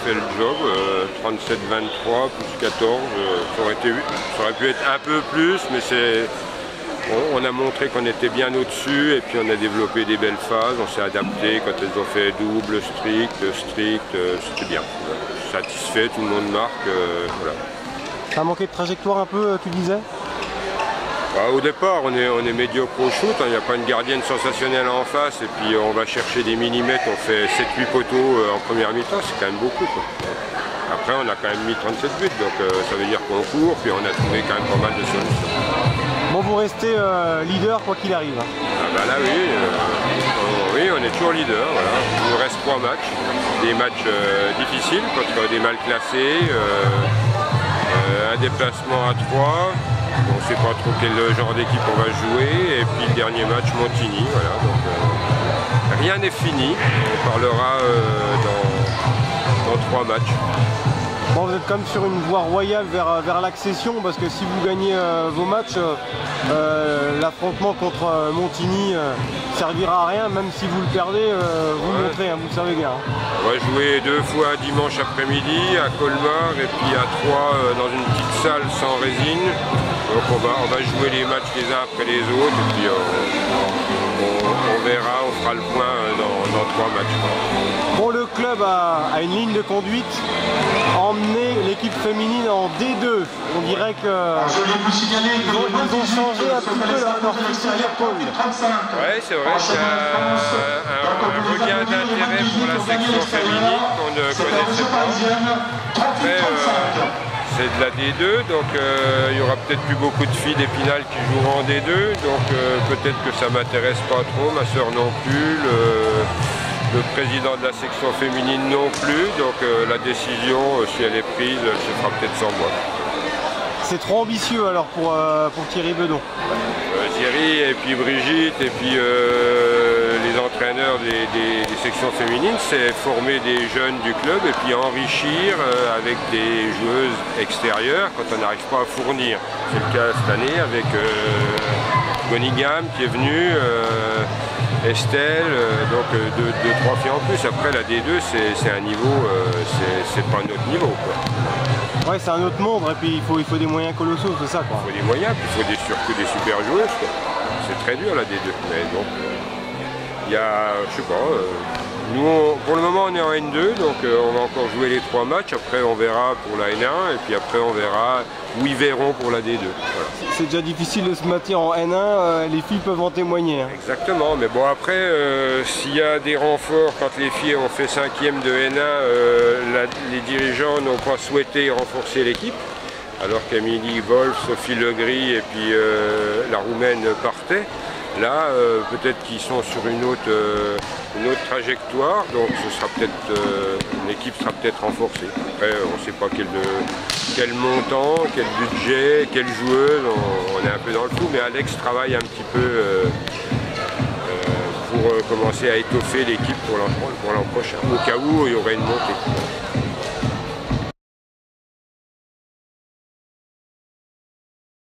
fait le job. 37-23 plus 14, ça aurait pu être un peu plus, mais on a montré qu'on était bien au-dessus et puis on a développé des belles phases, on s'est adapté quand elles ont fait double, strict, c'était bien. Satisfait, tout le monde marque, voilà. Ça a manqué de trajectoire un peu, tu disais? Bah, au départ, on est médiocre au shoot, il n'y a pas une gardienne sensationnelle en face et puis on va chercher des millimètres, on fait 7-8 poteaux en première mi-temps, c'est quand même beaucoup, quoi. Après, on a quand même mis 37 buts, donc ça veut dire qu'on court, puis on a trouvé quand même pas mal de solutions. Bon, vous restez leader quoi qu'il arrive. Ah bah là oui, on est toujours leader, voilà. Il nous reste 3 matchs, des matchs difficiles contre des mal classés, un déplacement à 3, on ne sait pas trop quel genre d'équipe on va jouer, et puis le dernier match Montigny, voilà. Donc rien n'est fini, on parlera dans 3 matchs. Bon, vous êtes quand même sur une voie royale vers l'accession, parce que si vous gagnez vos matchs, l'affrontement contre Montigny servira à rien, même si vous le perdez, vous le montrez, hein, vous le savez bien. Hein. On va jouer 2 fois dimanche après-midi à Colmar et puis à 3 dans une petite salle sans résine. Donc on va jouer les matchs les uns après les autres et puis on verra, on fera le point dans 3 matchs. Bon, le club a une ligne de conduite, emmener l'équipe féminine en D2. On dirait que ils ont changé un petit peu leur fusil d'épaule. Oui, c'est vrai qu'il y a un regain d'intérêt pour la section féminine qu'on ne connaissait pas. Après, c'est de la D2, donc il y aura peut-être plus beaucoup de filles d'Épinal qui joueront en D2, donc peut-être que ça m'intéresse pas trop, ma soeur non plus. Le président de la section féminine non plus, donc la décision, si elle est prise, se fera peut-être sans moi. C'est trop ambitieux alors pour Thierry Bedon. Thierry et puis Brigitte et puis les entraîneurs des sections féminines, c'est former des jeunes du club et puis enrichir avec des joueuses extérieures quand on n'arrive pas à fournir. C'est le cas cette année avec Gonigam qui est venu. Estelle, donc 2-3 filles en plus. Après la D2 c'est un niveau, c'est pas notre niveau quoi. Ouais, c'est un autre monde et puis il faut des moyens colossaux, c'est ça quoi. Il faut des moyens, puis il faut surtout des super joueuses quoi. C'est très dur la D2. Mais donc il y a, je sais pas, nous pour le moment on est en N2, donc on va encore jouer les 3 matchs, après on verra pour la N1 et puis après on verra où ils verront pour la D2. Voilà. C'est déjà difficile de se maintenir en N1, les filles peuvent en témoigner. Hein. Exactement, mais bon après, s'il y a des renforts, quand les filles ont fait 5e de N1, les dirigeants n'ont pas souhaité renforcer l'équipe, alors qu'Amélie Wolf, Sophie Legris et puis la Roumaine partaient. Là, peut-être qu'ils sont sur une autre trajectoire, donc ce sera peut-être l'équipe sera peut-être renforcée. Après, on ne sait pas quel montant, quel budget, quelle joueuse, on est un peu dans le flou, mais Alex travaille un petit peu pour commencer à étoffer l'équipe pour l'an prochain, au cas où il y aurait une montée.